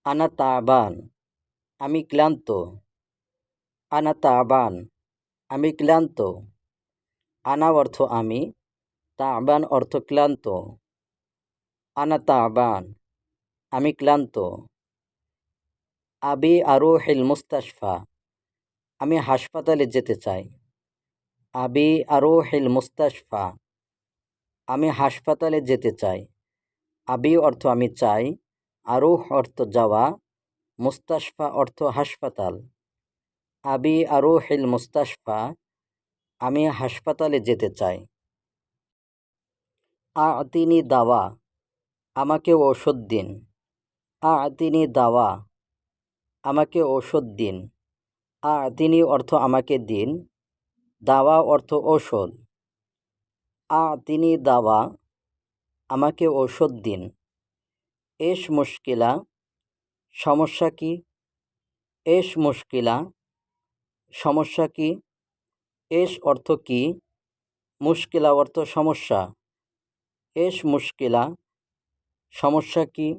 আনা তাবান, আমি ক্লান্ত। আনা তাবান, আমি ক্লান্ত। আনা অর্থ আমি, তাবান অর্থ ক্লান্ত। আনা তাবান, আমি ক্লান্ত। আবি আরুহিল মুস্তাশফা, আমি হাসপাতালে যেতে চাই। আবি আরুহিল মুস্তাশফা, আমি হাসপাতালে যেতে চাই। আবি অর্থ আমি চাই, আরুহ অর্থ যাওয়া, মুস্তাশফা অর্থ হাসপাতাল। আবি আরুহিল মুস্তাশফা, আমি হাসপাতালে যেতে চাই। আতিনি দাওয়া, আমাকে ঔষধ দিন। আতিনি দাওয়া, আমাকে ঔষধ দিন। আতিনি অর্থ আমাকে দিন, দাওয়া অর্থ ঔষধ। আতিনি দাওয়া, আমাকে ঔষধ দিন। এশ মুশকিলা, সমস্যা কি? এশ মুশকিলা, সমস্যা কি? এশ অর্থ কি, মুশকিলা অর্থ সমস্যা। এশ মুশকিলা, সমস্যা কি?